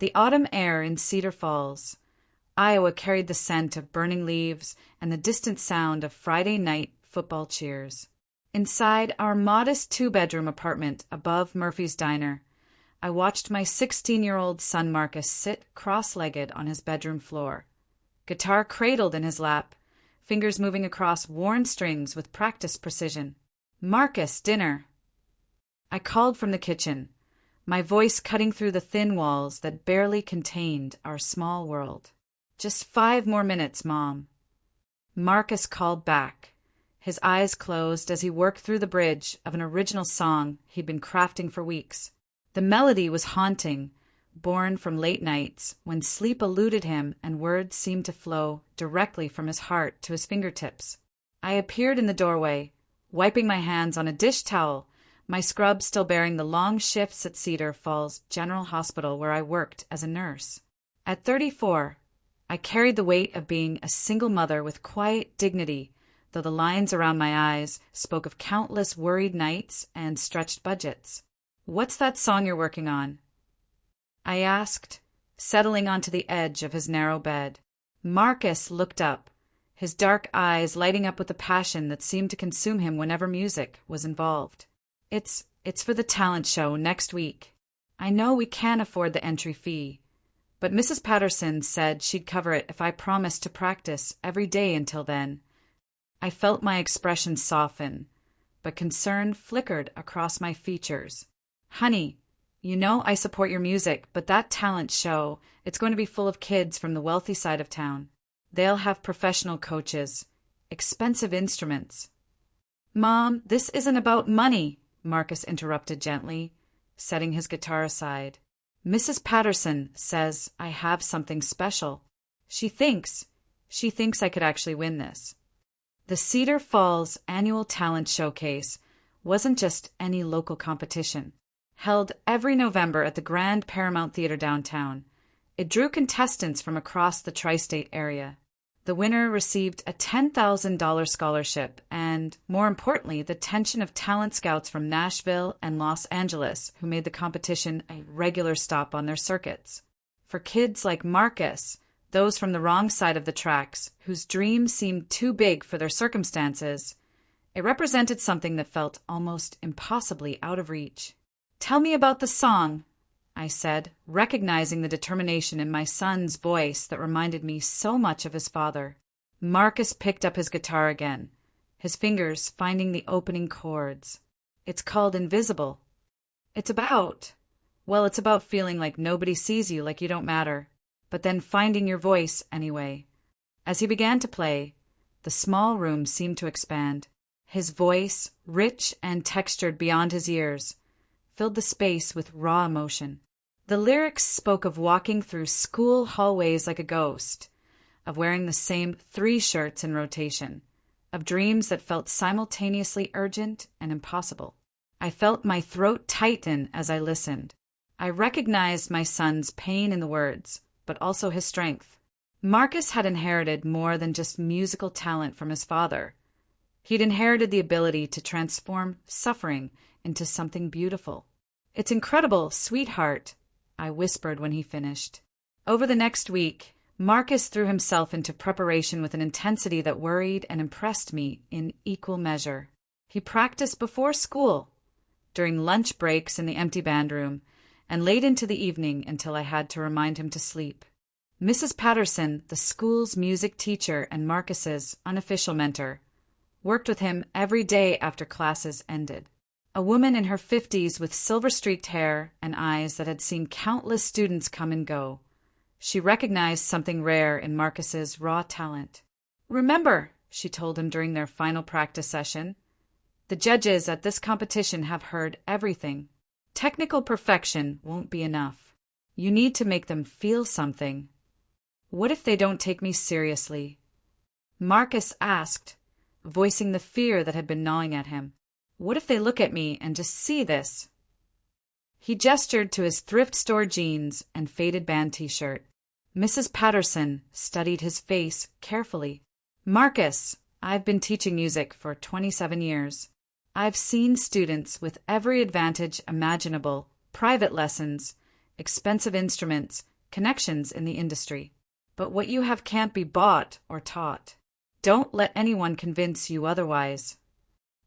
The autumn air in Cedar Falls, Iowa carried the scent of burning leaves and the distant sound of Friday night football cheers. Inside our modest two-bedroom apartment above Murphy's Diner, I watched my 16-year-old son Marcus sit cross-legged on his bedroom floor, guitar cradled in his lap, fingers moving across worn strings with practiced precision. "Marcus, dinner!" I called from the kitchen, my voice cutting through the thin walls that barely contained our small world. "Just 5 more minutes, Mom." Marcus called back, his eyes closed as he worked through the bridge of an original song he'd been crafting for weeks. The melody was haunting, born from late nights when sleep eluded him and words seemed to flow directly from his heart to his fingertips. I appeared in the doorway, wiping my hands on a dish towel, my scrub still bearing the long shifts at Cedar Falls General Hospital where I worked as a nurse. At 34, I carried the weight of being a single mother with quiet dignity, though the lines around my eyes spoke of countless worried nights and stretched budgets. "What's that song you're working on?" I asked, settling onto the edge of his narrow bed. Marcus looked up, his dark eyes lighting up with a passion that seemed to consume him whenever music was involved. It's for the talent show next week. I know we can't afford the entry fee, but Mrs. Patterson said she'd cover it if I promised to practice every day until then." I felt my expression soften, but concern flickered across my features. "Honey, you know I support your music, but that talent show, it's going to be full of kids from the wealthy side of town. They'll have professional coaches, expensive instruments." "Mom, this isn't about money," Marcus interrupted gently, setting his guitar aside. "Mrs. Patterson says I have something special. She thinks I could actually win this." The Cedar Falls Annual Talent Showcase wasn't just any local competition. Held every November at the Grand Paramount Theater downtown, it drew contestants from across the tri-state area. The winner received a $10,000 scholarship and, more importantly, the attention of talent scouts from Nashville and Los Angeles who made the competition a regular stop on their circuits. For kids like Marcus, those from the wrong side of the tracks, whose dreams seemed too big for their circumstances, it represented something that felt almost impossibly out of reach. "Tell me about the song," I said, recognizing the determination in my son's voice that reminded me so much of his father. Marcus picked up his guitar again, his fingers finding the opening chords. "It's called Invisible. It's about feeling like nobody sees you, like you don't matter, but then finding your voice anyway." As he began to play, the small room seemed to expand. His voice, rich and textured beyond his ears, filled the space with raw emotion. The lyrics spoke of walking through school hallways like a ghost, of wearing the same 3 shirts in rotation, of dreams that felt simultaneously urgent and impossible. I felt my throat tighten as I listened. I recognized my son's pain in the words, but also his strength. Marcus had inherited more than just musical talent from his father. He'd inherited the ability to transform suffering into something beautiful. "It's incredible, sweetheart," I whispered when he finished. Over the next week, Marcus threw himself into preparation with an intensity that worried and impressed me in equal measure. He practiced before school, during lunch breaks in the empty band room, and late into the evening until I had to remind him to sleep. Mrs. Patterson, the school's music teacher and Marcus's unofficial mentor, worked with him every day after classes ended. A woman in her 50s with silver-streaked hair and eyes that had seen countless students come and go. She recognized something rare in Marcus's raw talent. "Remember," she told him during their final practice session, "the judges at this competition have heard everything. Technical perfection won't be enough. You need to make them feel something." "What if they don't take me seriously?" Marcus asked, voicing the fear that had been gnawing at him. "What if they look at me and just see this?" He gestured to his thrift store jeans and faded band t-shirt. Mrs. Patterson studied his face carefully. "Marcus, I've been teaching music for 27 years. I've seen students with every advantage imaginable, private lessons, expensive instruments, connections in the industry. But what you have can't be bought or taught. Don't let anyone convince you otherwise.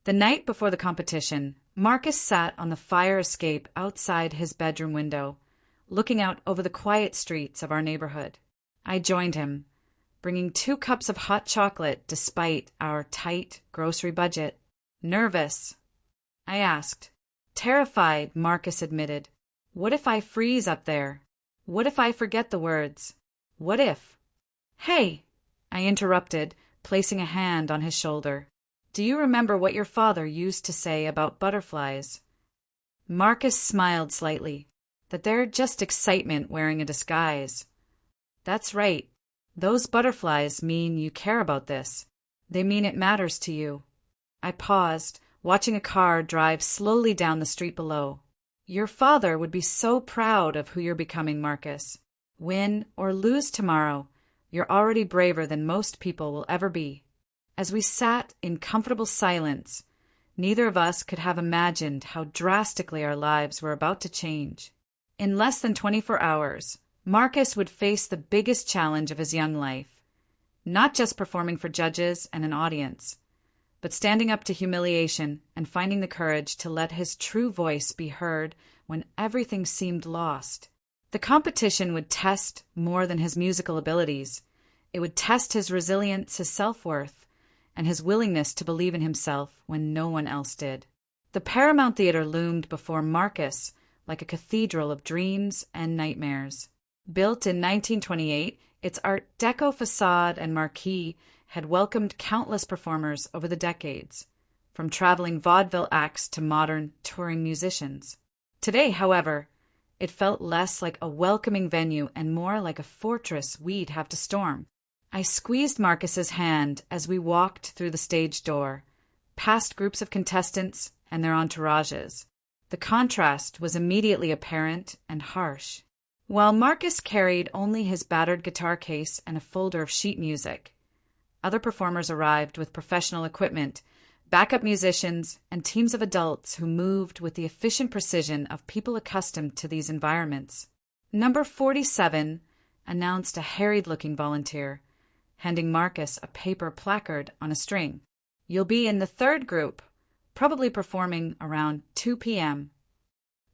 The night before the competition, Marcus sat on the fire escape outside his bedroom window, looking out over the quiet streets of our neighborhood. I joined him, bringing 2 cups of hot chocolate despite our tight grocery budget. Nervous? I asked. Terrified, Marcus admitted. What if I freeze up there? What if I forget the words? What if? Hey, I interrupted, placing a hand on his shoulder. Do you remember what your father used to say about butterflies? Marcus smiled slightly. That they're just excitement wearing a disguise. That's right. Those butterflies mean you care about this. They mean it matters to you. I paused, watching a car drive slowly down the street below. Your father would be so proud of who you're becoming, Marcus. Win or lose tomorrow, you're already braver than most people will ever be. As we sat in comfortable silence, neither of us could have imagined how drastically our lives were about to change. In less than 24 hours, Marcus would face the biggest challenge of his young life, not just performing for judges and an audience, but standing up to humiliation and finding the courage to let his true voice be heard when everything seemed lost. The competition would test more than his musical abilities. It would test his resilience, his self-worth, and his willingness to believe in himself when no one else did. The Paramount Theater loomed before Marcus like a cathedral of dreams and nightmares. Built in 1928, its Art Deco facade and marquee had welcomed countless performers over the decades, from traveling vaudeville acts to modern touring musicians. Today, however, it felt less like a welcoming venue and more like a fortress we'd have to storm. I squeezed Marcus's hand as we walked through the stage door, past groups of contestants and their entourages. The contrast was immediately apparent and harsh. While Marcus carried only his battered guitar case and a folder of sheet music, other performers arrived with professional equipment, backup musicians, and teams of adults who moved with the efficient precision of people accustomed to these environments. Number 47 announced a harried-looking volunteer, handing Marcus a paper placard on a string. You'll be in the 3rd group, probably performing around 2 p.m.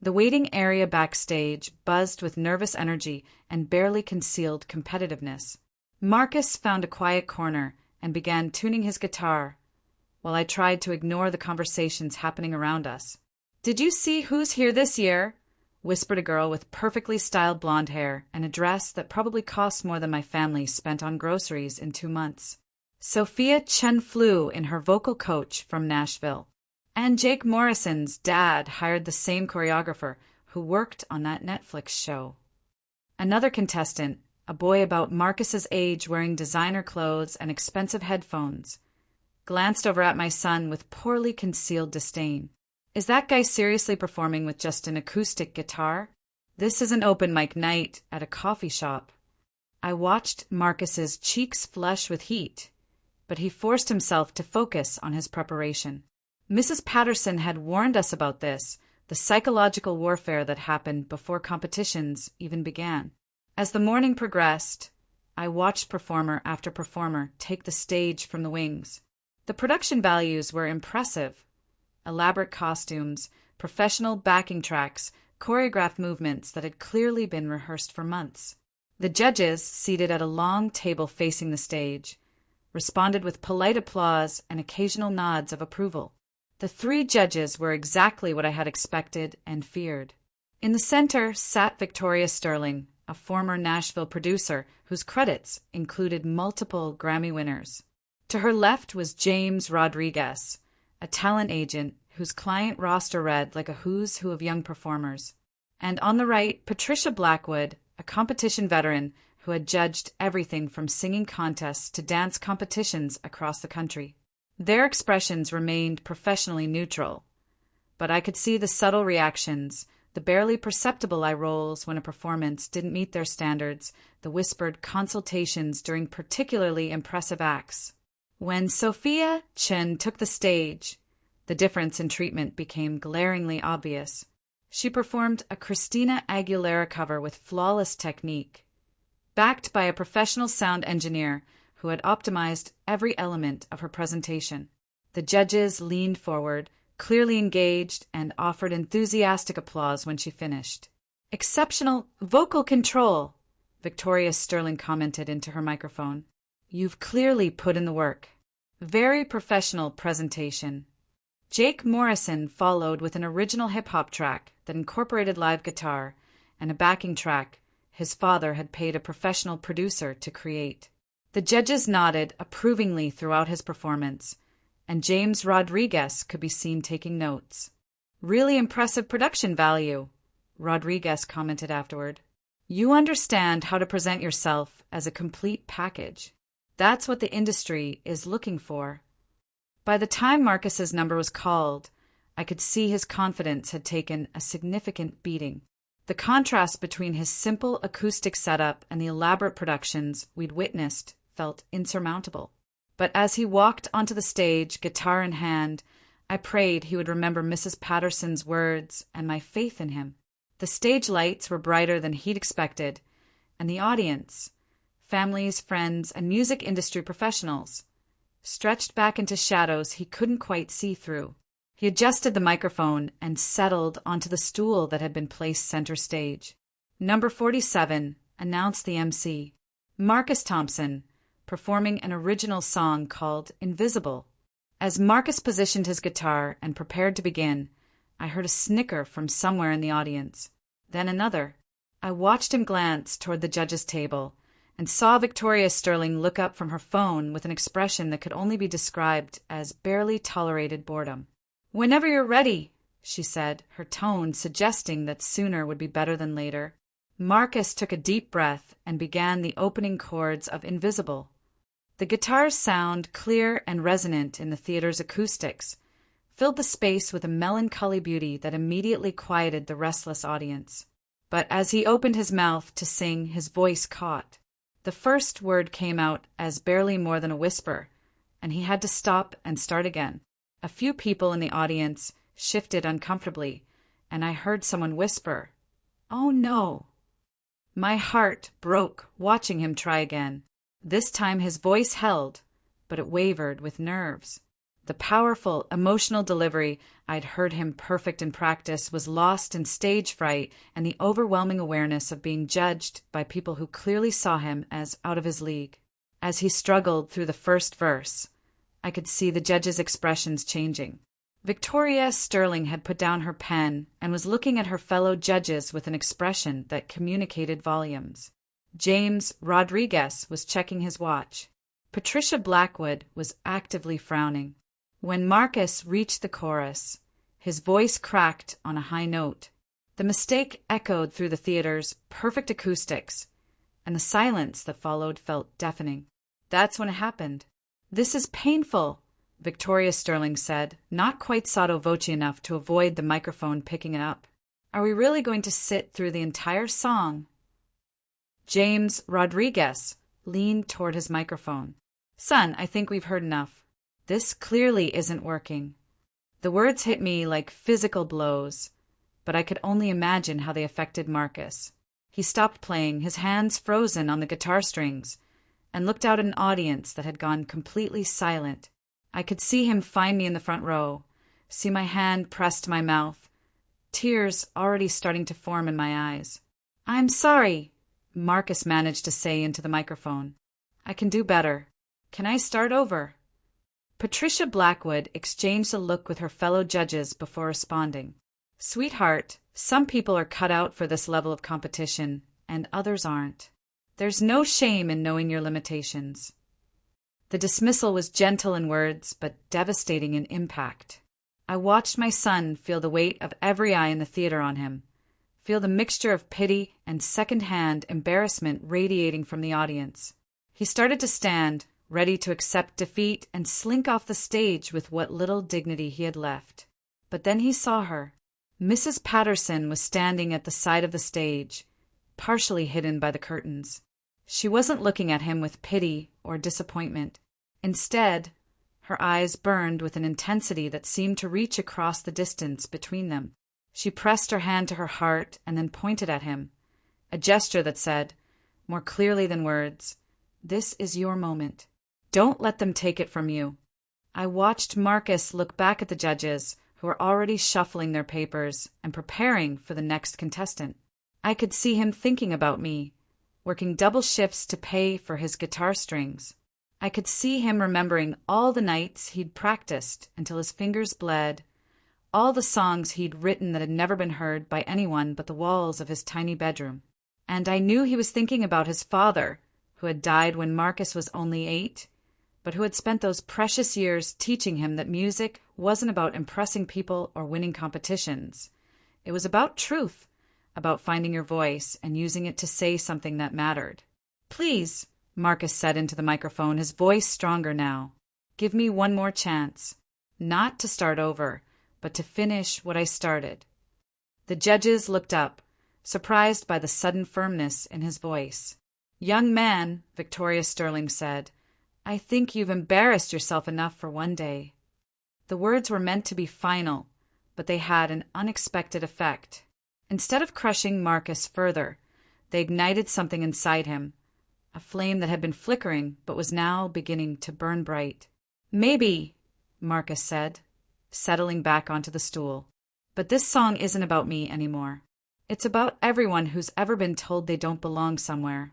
The waiting area backstage buzzed with nervous energy and barely concealed competitiveness. Marcus found a quiet corner and began tuning his guitar, while I tried to ignore the conversations happening around us. Did you see who's here this year? Whispered a girl with perfectly styled blonde hair and a dress that probably cost more than my family spent on groceries in 2 months. Sophia Chen-Flu in her vocal coach from Nashville. And Jake Morrison's dad hired the same choreographer who worked on that Netflix show. Another contestant, a boy about Marcus's age wearing designer clothes and expensive headphones, glanced over at my son with poorly concealed disdain. Is that guy seriously performing with just an acoustic guitar? This is an open mic night at a coffee shop. I watched Marcus's cheeks flush with heat, but he forced himself to focus on his preparation. Mrs. Patterson had warned us about this, the psychological warfare that happened before competitions even began. As the morning progressed, I watched performer after performer take the stage from the wings. The production values were impressive. Elaborate costumes, professional backing tracks, choreographed movements that had clearly been rehearsed for months. The judges, seated at a long table facing the stage, responded with polite applause and occasional nods of approval. The 3 judges were exactly what I had expected and feared. In the center sat Victoria Sterling, a former Nashville producer whose credits included multiple Grammy winners. To her left was James Rodriguez, a talent agent whose client roster read like a who's who of young performers. And on the right, Patricia Blackwood, a competition veteran who had judged everything from singing contests to dance competitions across the country. Their expressions remained professionally neutral, but I could see the subtle reactions, the barely perceptible eye rolls when a performance didn't meet their standards, the whispered consultations during particularly impressive acts. When Sophia Chen took the stage, the difference in treatment became glaringly obvious. She performed a Christina Aguilera cover with flawless technique, backed by a professional sound engineer who had optimized every element of her presentation. The judges leaned forward, clearly engaged, and offered enthusiastic applause when she finished. "Exceptional vocal control," Victoria Sterling commented into her microphone. "You've clearly put in the work. Very professional presentation." Jake Morrison followed with an original hip-hop track that incorporated live guitar and a backing track his father had paid a professional producer to create. The judges nodded approvingly throughout his performance, and James Rodriguez could be seen taking notes. "Really impressive production value," Rodriguez commented afterward. "You understand how to present yourself as a complete package. That's what the industry is looking for." By the time Marcus's number was called, I could see his confidence had taken a significant beating. The contrast between his simple acoustic setup and the elaborate productions we'd witnessed felt insurmountable. But as he walked onto the stage, guitar in hand, I prayed he would remember Mrs. Patterson's words and my faith in him. The stage lights were brighter than he'd expected, and the audience, families, friends, and music industry professionals, stretched back into shadows he couldn't quite see through. He adjusted the microphone and settled onto the stool that had been placed center stage. "Number 47, announced the MC. "Marcus Thompson, performing an original song called Invisible." As Marcus positioned his guitar and prepared to begin, I heard a snicker from somewhere in the audience. Then another. I watched him glance toward the judges' table and saw Victoria Sterling look up from her phone with an expression that could only be described as barely tolerated boredom. "Whenever you're ready," she said, her tone suggesting that sooner would be better than later. Marcus took a deep breath and began the opening chords of Invisible. The guitar's sound, clear and resonant in the theater's acoustics, filled the space with a melancholy beauty that immediately quieted the restless audience. But as he opened his mouth to sing, his voice caught. The first word came out as barely more than a whisper, and he had to stop and start again. A few people in the audience shifted uncomfortably, and I heard someone whisper, "Oh no." My heart broke watching him try again. This time his voice held, but it wavered with nerves. The powerful, emotional delivery I'd heard him perfect in practice was lost in stage fright and the overwhelming awareness of being judged by people who clearly saw him as out of his league. As he struggled through the first verse, I could see the judges' expressions changing. Victoria Sterling had put down her pen and was looking at her fellow judges with an expression that communicated volumes. James Rodriguez was checking his watch. Patricia Blackwood was actively frowning. When Marcus reached the chorus, his voice cracked on a high note. The mistake echoed through the theater's perfect acoustics, and the silence that followed felt deafening. That's when it happened. "This is painful," Victoria Sterling said, not quite sotto voce enough to avoid the microphone picking it up. "Are we really going to sit through the entire song?" James Rodriguez leaned toward his microphone. "Son, I think we've heard enough. This clearly isn't working." The words hit me like physical blows, but I could only imagine how they affected Marcus. He stopped playing, his hands frozen on the guitar strings, and looked out at an audience that had gone completely silent. I could see him find me in the front row, see my hand pressed to my mouth, tears already starting to form in my eyes. "I'm sorry," Marcus managed to say into the microphone. "I can do better. Can I start over?" Patricia Blackwood exchanged a look with her fellow judges before responding. "Sweetheart, some people are cut out for this level of competition, and others aren't. There's no shame in knowing your limitations." The dismissal was gentle in words, but devastating in impact. I watched my son feel the weight of every eye in the theater on him, feel the mixture of pity and second-hand embarrassment radiating from the audience. He started to stand, ready to accept defeat and slink off the stage with what little dignity he had left. But then he saw her. Mrs. Patterson was standing at the side of the stage, partially hidden by the curtains. She wasn't looking at him with pity or disappointment. Instead, her eyes burned with an intensity that seemed to reach across the distance between them. She pressed her hand to her heart and then pointed at him, a gesture that said, more clearly than words. This is your moment. Don't let them take it from you. I watched Marcus look back at the judges, who were already shuffling their papers and preparing for the next contestant. I could see him thinking about me, working double shifts to pay for his guitar strings. I could see him remembering all the nights he'd practiced until his fingers bled, all the songs he'd written that had never been heard by anyone but the walls of his tiny bedroom. And I knew he was thinking about his father, who had died when Marcus was only 8, but who had spent those precious years teaching him that music wasn't about impressing people or winning competitions. It was about truth, about finding your voice and using it to say something that mattered. "Please," Marcus said into the microphone, his voice stronger now, "give me one more chance. Not to start over, but to finish what I started." The judges looked up, surprised by the sudden firmness in his voice. "Young man," Victoria Sterling said, "I think you've embarrassed yourself enough for one day." The words were meant to be final, but they had an unexpected effect. Instead of crushing Marcus further, they ignited something inside him, a flame that had been flickering but was now beginning to burn bright. "Maybe," Marcus said, settling back onto the stool, "but this song isn't about me anymore. It's about everyone who's ever been told they don't belong somewhere."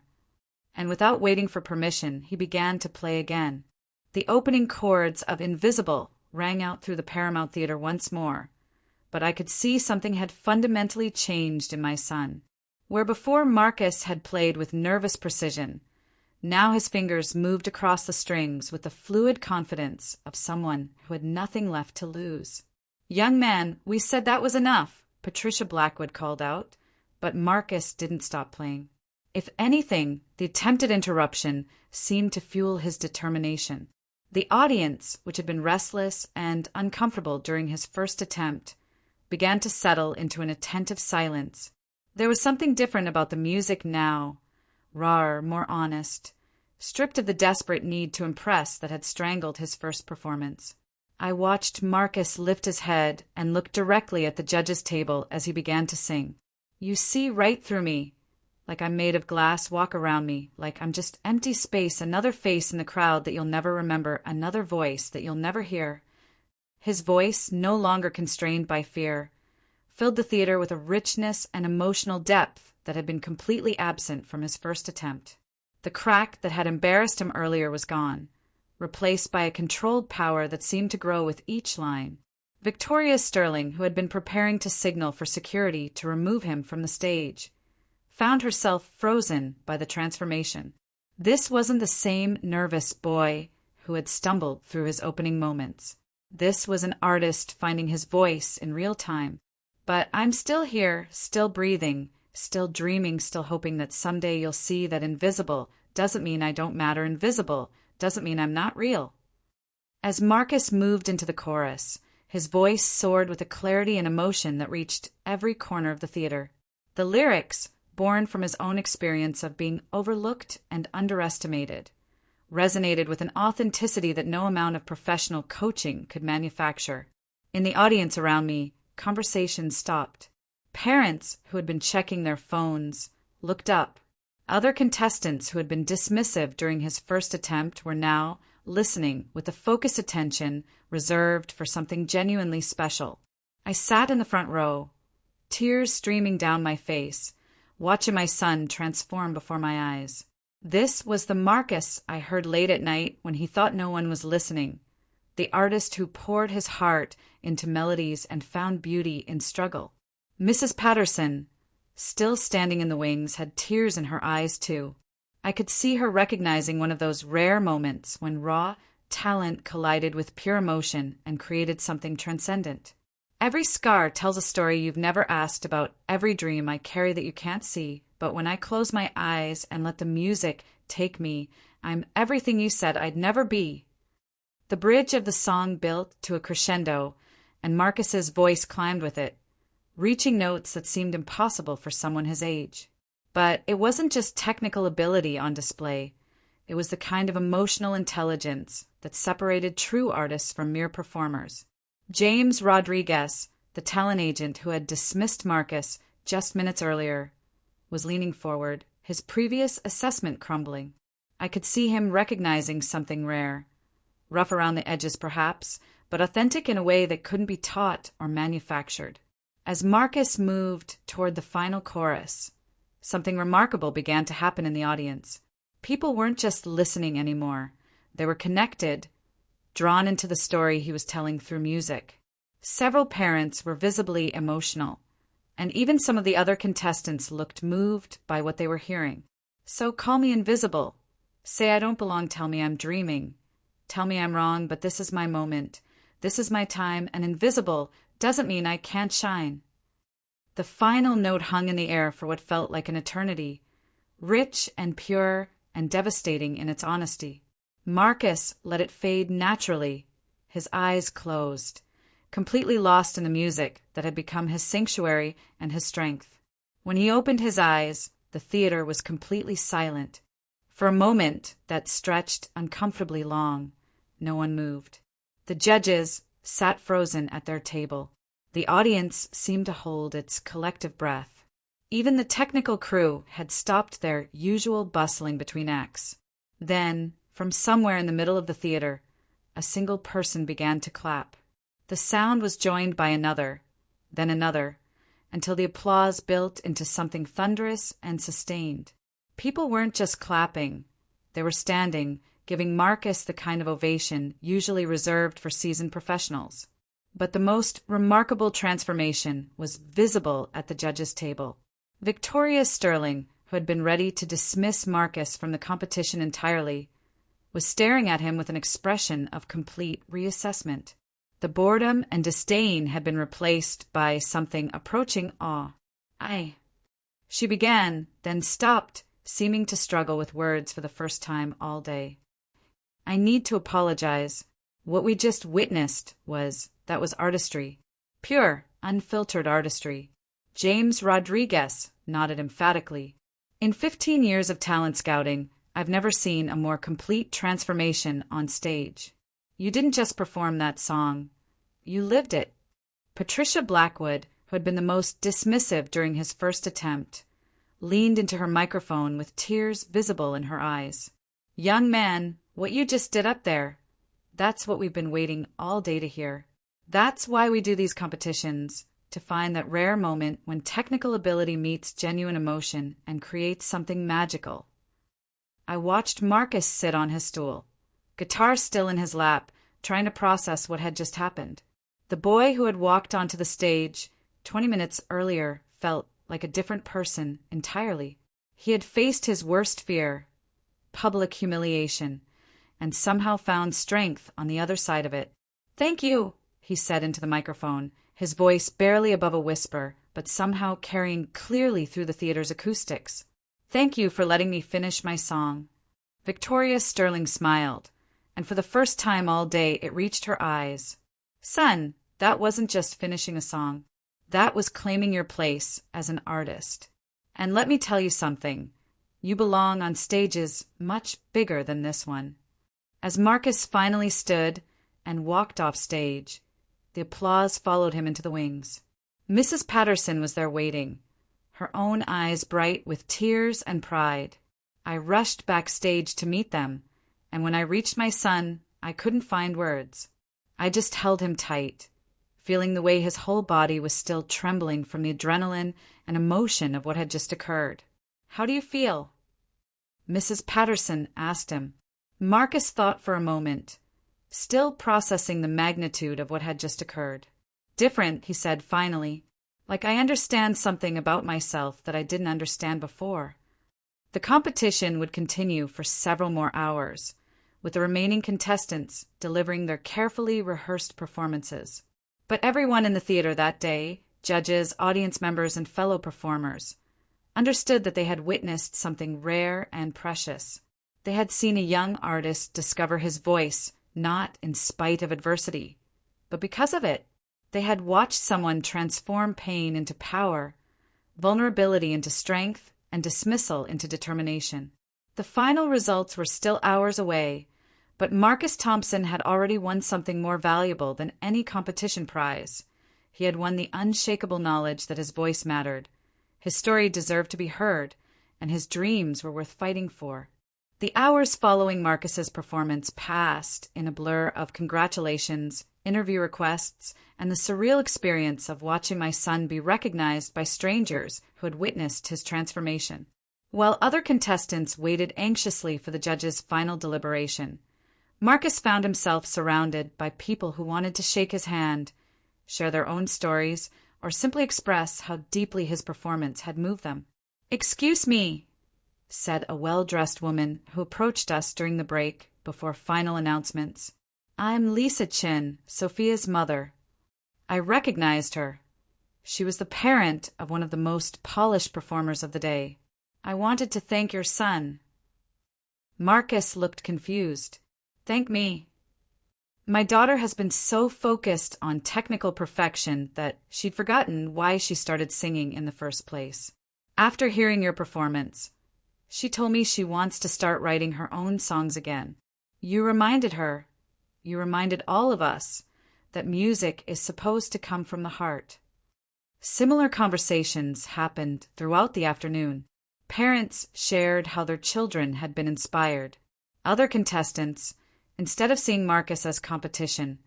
And without waiting for permission, he began to play again. The opening chords of Invisible rang out through the Paramount Theater once more, but I could see something had fundamentally changed in my son. Where before Marcus had played with nervous precision, now his fingers moved across the strings with the fluid confidence of someone who had nothing left to lose. "Young man, we said that was enough," Patricia Blackwood called out, but Marcus didn't stop playing. If anything, the attempted interruption seemed to fuel his determination. The audience, which had been restless and uncomfortable during his first attempt, began to settle into an attentive silence. There was something different about the music now, rawer, more honest, stripped of the desperate need to impress that had strangled his first performance. I watched Marcus lift his head and look directly at the judges' table as he began to sing. "You see right through me. Like I'm made of glass, walk around me, like I'm just empty space, another face in the crowd that you'll never remember, another voice that you'll never hear." His voice, no longer constrained by fear, filled the theater with a richness and emotional depth that had been completely absent from his first attempt. The crack that had embarrassed him earlier was gone, replaced by a controlled power that seemed to grow with each line. Victoria Sterling, who had been preparing to signal for security to remove him from the stage, found herself frozen by the transformation. This wasn't the same nervous boy who had stumbled through his opening moments. This was an artist finding his voice in real time. "But I'm still here, still breathing, still dreaming, still hoping that someday you'll see that invisible doesn't mean I don't matter. Invisible doesn't mean I'm not real." As Marcus moved into the chorus, his voice soared with a clarity and emotion that reached every corner of the theater. The lyrics, born from his own experience of being overlooked and underestimated, resonated with an authenticity that no amount of professional coaching could manufacture. In the audience around me, conversation stopped. Parents who had been checking their phones looked up. Other contestants who had been dismissive during his first attempt were now listening with the focused attention reserved for something genuinely special. I sat in the front row, tears streaming down my face, watching my son transform before my eyes. This was the Marcus I heard late at night when he thought no one was listening, the artist who poured his heart into melodies and found beauty in struggle. Mrs. Patterson, still standing in the wings, had tears in her eyes too. I could see her recognizing one of those rare moments when raw talent collided with pure emotion and created something transcendent. Every scar tells a story you've never asked about, every dream I carry that you can't see, but when I close my eyes and let the music take me, I'm everything you said I'd never be. The bridge of the song built to a crescendo, and Marcus's voice climbed with it, reaching notes that seemed impossible for someone his age. But it wasn't just technical ability on display. It was the kind of emotional intelligence that separated true artists from mere performers. James Rodriguez, the talent agent who had dismissed Marcus just minutes earlier, was leaning forward, his previous assessment crumbling. I could see him recognizing something rare. Rough around the edges, perhaps, but authentic in a way that couldn't be taught or manufactured. As Marcus moved toward the final chorus, something remarkable began to happen in the audience. People weren't just listening anymore. They were connected, drawn into the story he was telling through music. Several parents were visibly emotional, and even some of the other contestants looked moved by what they were hearing. So call me invisible. Say I don't belong, tell me I'm dreaming. Tell me I'm wrong, but this is my moment. This is my time, and invisible doesn't mean I can't shine. The final note hung in the air for what felt like an eternity, rich and pure and devastating in its honesty. Marcus let it fade naturally, his eyes closed, completely lost in the music that had become his sanctuary and his strength. When he opened his eyes, the theater was completely silent. For a moment that stretched uncomfortably long, no one moved. The judges sat frozen at their table. The audience seemed to hold its collective breath. Even the technical crew had stopped their usual bustling between acts. Then, from somewhere in the middle of the theater, a single person began to clap. The sound was joined by another, then another, until the applause built into something thunderous and sustained. People weren't just clapping. They were standing, giving Marcus the kind of ovation usually reserved for seasoned professionals. But the most remarkable transformation was visible at the judges' table. Victoria Sterling, who had been ready to dismiss Marcus from the competition entirely, was staring at him with an expression of complete reassessment. The boredom and disdain had been replaced by something approaching awe. She began, then stopped, seeming to struggle with words for the first time all day. I need to apologize. What we just witnessed was artistry. Pure, unfiltered artistry. James Rodriguez nodded emphatically. In 15 years of talent scouting, I've never seen a more complete transformation on stage. You didn't just perform that song. You lived it. Patricia Blackwood, who had been the most dismissive during his first attempt, leaned into her microphone with tears visible in her eyes. Young man, what you just did up there, that's what we've been waiting all day to hear. That's why we do these competitions, to find that rare moment when technical ability meets genuine emotion and creates something magical. I watched Marcus sit on his stool, guitar still in his lap, trying to process what had just happened. The boy who had walked onto the stage 20 minutes earlier felt like a different person entirely. He had faced his worst fear, public humiliation, and somehow found strength on the other side of it. "Thank you," he said into the microphone, his voice barely above a whisper, but somehow carrying clearly through the theater's acoustics. "Thank you for letting me finish my song." Victoria Sterling smiled, and for the first time all day it reached her eyes. "Son, that wasn't just finishing a song. That was claiming your place as an artist. And let me tell you something. You belong on stages much bigger than this one." As Marcus finally stood and walked off stage, the applause followed him into the wings. Mrs. Patterson was there waiting, her own eyes bright with tears and pride. I rushed backstage to meet them, and when I reached my son, I couldn't find words. I just held him tight, feeling the way his whole body was still trembling from the adrenaline and emotion of what had just occurred. "How do you feel?" Mrs. Patterson asked him. Marcus thought for a moment, still processing the magnitude of what had just occurred. "Different," he said finally. "Like I understand something about myself that I didn't understand before." The competition would continue for several more hours, with the remaining contestants delivering their carefully rehearsed performances. But everyone in the theater that day, judges, audience members, and fellow performers, understood that they had witnessed something rare and precious. They had seen a young artist discover his voice, not in spite of adversity, but because of it. They had watched someone transform pain into power, vulnerability into strength, and dismissal into determination. The final results were still hours away, but Marcus Thompson had already won something more valuable than any competition prize. He had won the unshakable knowledge that his voice mattered, his story deserved to be heard, and his dreams were worth fighting for. The hours following Marcus's performance passed in a blur of congratulations, interview requests, and the surreal experience of watching my son be recognized by strangers who had witnessed his transformation. While other contestants waited anxiously for the judges' final deliberation, Marcus found himself surrounded by people who wanted to shake his hand, share their own stories, or simply express how deeply his performance had moved them. "Excuse me," said a well-dressed woman who approached us during the break before final announcements. "I'm Lisa Chin, Sophia's mother." I recognized her. She was the parent of one of the most polished performers of the day. "I wanted to thank your son." Marcus looked confused. "Thank me." My daughter has been so focused on technical perfection that she'd forgotten why she started singing in the first place. After hearing your performance, she told me she wants to start writing her own songs again. You reminded all of us, that music is supposed to come from the heart. Similar conversations happened throughout the afternoon. Parents shared how their children had been inspired. Other contestants, instead of seeing Marcus as competition,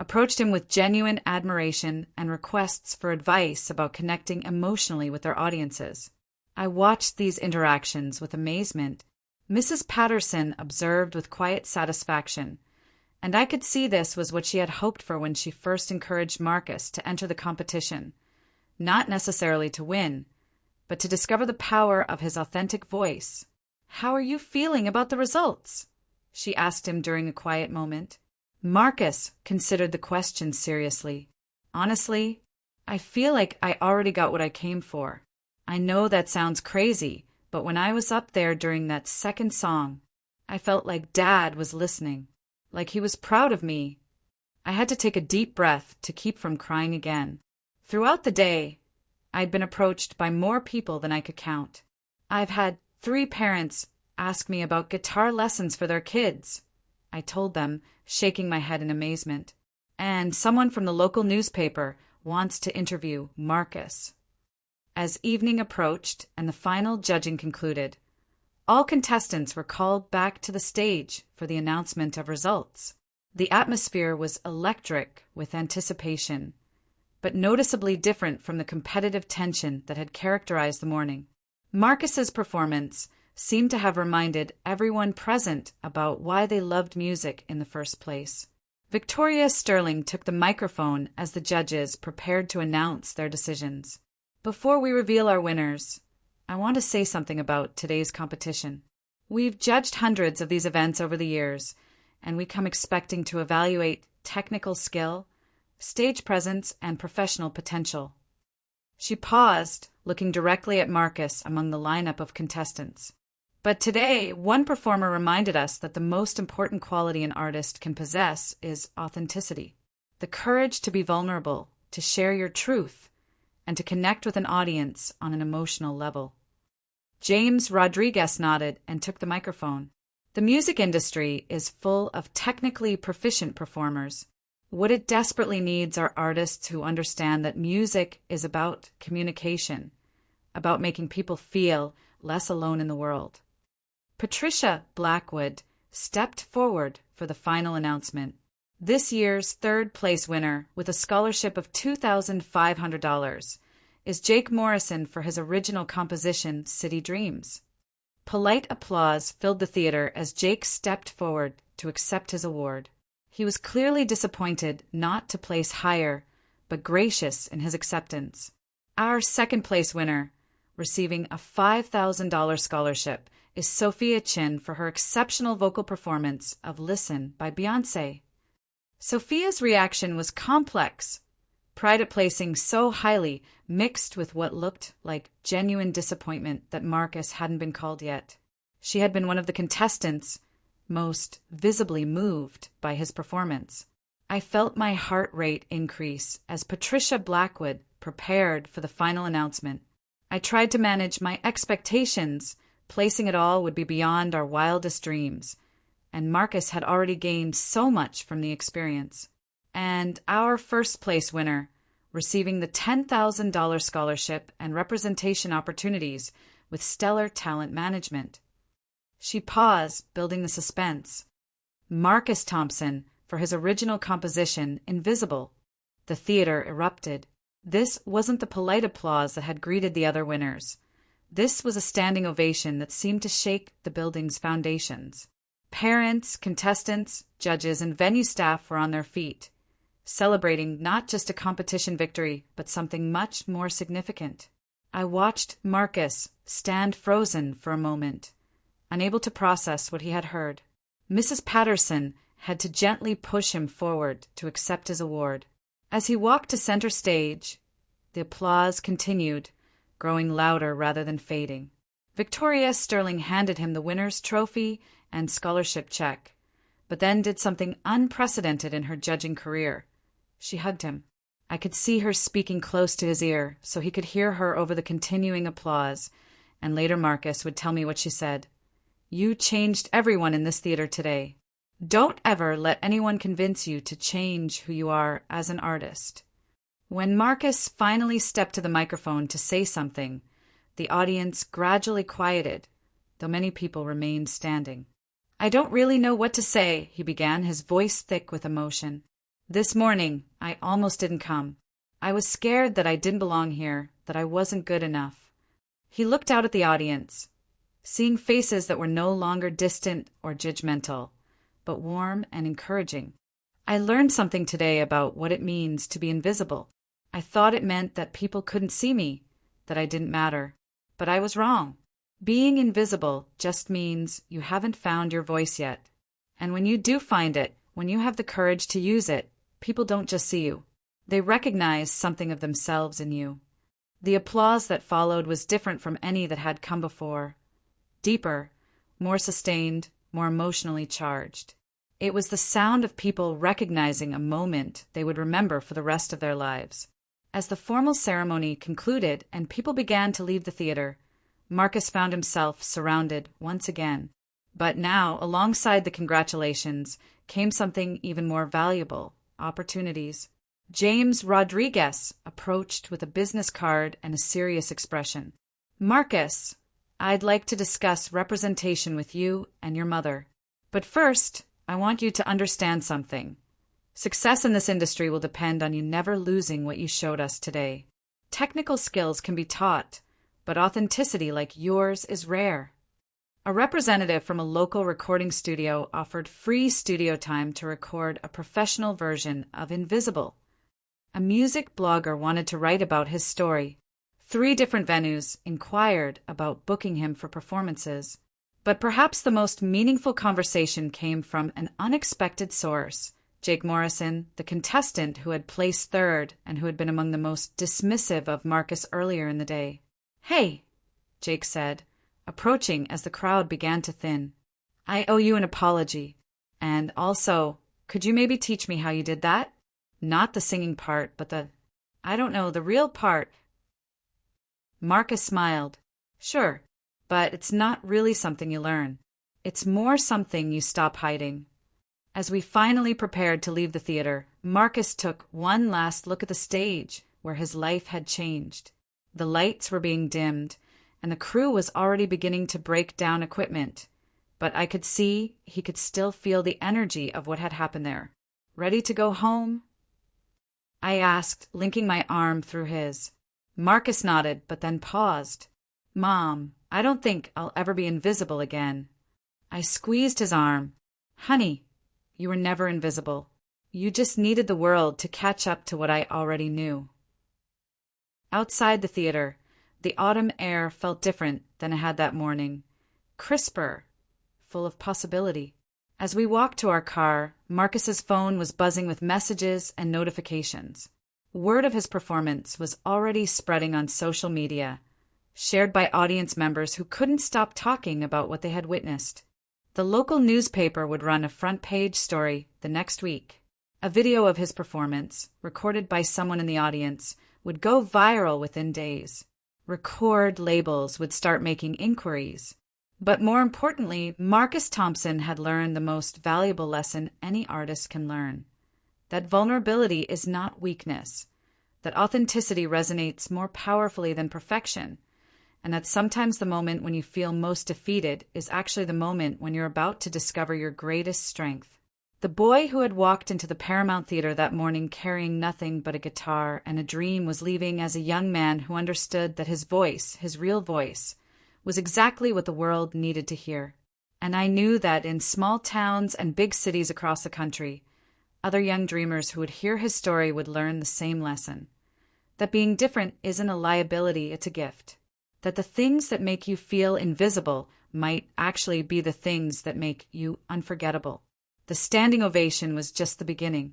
approached him with genuine admiration and requests for advice about connecting emotionally with their audiences. I watched these interactions with amazement. Mrs. Patterson observed with quiet satisfaction, and I could see this was what she had hoped for when she first encouraged Marcus to enter the competition, not necessarily to win, but to discover the power of his authentic voice. "How are you feeling about the results?" she asked him during a quiet moment. Marcus considered the question seriously. "Honestly, I feel like I already got what I came for. I know that sounds crazy, but when I was up there during that second song, I felt like Dad was listening, like he was proud of me." I had to take a deep breath to keep from crying again. Throughout the day, I'd been approached by more people than I could count. I've had 3 parents ask me about guitar lessons for their kids, I told them, shaking my head in amazement. And someone from the local newspaper wants to interview Marcus. As evening approached and the final judging concluded, all contestants were called back to the stage for the announcement of results. The atmosphere was electric with anticipation, but noticeably different from the competitive tension that had characterized the morning. Marcus's performance seemed to have reminded everyone present about why they loved music in the first place. Victoria Sterling took the microphone as the judges prepared to announce their decisions. "Before we reveal our winners, I want to say something about today's competition. We've judged hundreds of these events over the years, and we come expecting to evaluate technical skill, stage presence, and professional potential." She paused, looking directly at Marcus among the lineup of contestants. "But today, one performer reminded us that the most important quality an artist can possess is authenticity. The courage to be vulnerable, to share your truth, and to connect with an audience on an emotional level." James Rodriguez nodded and took the microphone. "The music industry is full of technically proficient performers. What it desperately needs are artists who understand that music is about communication, about making people feel less alone in the world." Patricia Blackwood stepped forward for the final announcement. This year's third-place winner, with a scholarship of $2,500, is Jake Morrison for his original composition, City Dreams. Polite applause filled the theater as Jake stepped forward to accept his award. He was clearly disappointed not to place higher, but gracious in his acceptance. Our second-place winner, receiving a $5,000 scholarship, is Sophia Chin for her exceptional vocal performance of Listen by Beyoncé. Sophia's reaction was complex. Pride at placing so highly mixed with what looked like genuine disappointment that Marcus hadn't been called yet. She had been one of the contestants most visibly moved by his performance. I felt my heart rate increase as Patricia Blackwood prepared for the final announcement. I tried to manage my expectations. Placing it all would be beyond our wildest dreams, and Marcus had already gained so much from the experience. And our first-place winner, receiving the $10,000 scholarship and representation opportunities with stellar talent management. She paused, building the suspense. Marcus Thompson, for his original composition, Invisible. The theater erupted. This wasn't the polite applause that had greeted the other winners. This was a standing ovation that seemed to shake the building's foundations. Parents, contestants, judges, and venue staff were on their feet, celebrating not just a competition victory, but something much more significant. I watched Marcus stand frozen for a moment, unable to process what he had heard. Mrs. Patterson had to gently push him forward to accept his award. As he walked to center stage, the applause continued, growing louder rather than fading. Victoria Sterling handed him the winner's trophy and scholarship check, but then did something unprecedented in her judging career. She hugged him. I could see her speaking close to his ear, so he could hear her over the continuing applause, and later Marcus would tell me what she said. "You changed everyone in this theater today. Don't ever let anyone convince you to change who you are as an artist." When Marcus finally stepped to the microphone to say something, the audience gradually quieted, though many people remained standing. "I don't really know what to say," he began, his voice thick with emotion. "This morning, I almost didn't come. I was scared that I didn't belong here, that I wasn't good enough." He looked out at the audience, seeing faces that were no longer distant or judgmental, but warm and encouraging. "I learned something today about what it means to be invisible. I thought it meant that people couldn't see me, that I didn't matter. But I was wrong. Being invisible just means you haven't found your voice yet. And when you do find it, when you have the courage to use it, people don't just see you. They recognize something of themselves in you." The applause that followed was different from any that had come before. Deeper, more sustained, more emotionally charged. It was the sound of people recognizing a moment they would remember for the rest of their lives. As the formal ceremony concluded and people began to leave the theater, Marcus found himself surrounded once again. But now, alongside the congratulations, came something even more valuable: opportunities. James Rodriguez approached with a business card and a serious expression. "Marcus, I'd like to discuss representation with you and your mother. But first, I want you to understand something. Success in this industry will depend on you never losing what you showed us today. Technical skills can be taught, but authenticity like yours is rare." A representative from a local recording studio offered free studio time to record a professional version of Invisible. A music blogger wanted to write about his story. 3 different venues inquired about booking him for performances. But perhaps the most meaningful conversation came from an unexpected source: Jake Morrison, the contestant who had placed 3rd and who had been among the most dismissive of Marcus earlier in the day. "Hey," Jake said, approaching as the crowd began to thin. "I owe you an apology. And also, could you maybe teach me how you did that? Not the singing part, but the real part." Marcus smiled. "Sure. But it's not really something you learn. It's more something you stop hiding." As we finally prepared to leave the theater, Marcus took one last look at the stage where his life had changed. The lights were being dimmed, and the crew was already beginning to break down equipment. But I could see he could still feel the energy of what had happened there. "Ready to go home?" I asked, linking my arm through his. Marcus nodded, but then paused. "Mom, I don't think I'll ever be invisible again." I squeezed his arm. "Honey, you were never invisible. You just needed the world to catch up to what I already knew." Outside the theater, the autumn air felt different than it had that morning. Crisper, full of possibility. As we walked to our car, Marcus's phone was buzzing with messages and notifications. Word of his performance was already spreading on social media, shared by audience members who couldn't stop talking about what they had witnessed. The local newspaper would run a front-page story the next week. A video of his performance, recorded by someone in the audience, would go viral within days. Record labels would start making inquiries. But more importantly, Marcus Thompson had learned the most valuable lesson any artist can learn: that vulnerability is not weakness, that authenticity resonates more powerfully than perfection, and that sometimes the moment when you feel most defeated is actually the moment when you're about to discover your greatest strength. The boy who had walked into the Paramount Theater that morning carrying nothing but a guitar and a dream was leaving as a young man who understood that his voice, his real voice, was exactly what the world needed to hear. And I knew that in small towns and big cities across the country, other young dreamers who would hear his story would learn the same lesson. That being different isn't a liability, it's a gift. That the things that make you feel invisible might actually be the things that make you unforgettable. The standing ovation was just the beginning.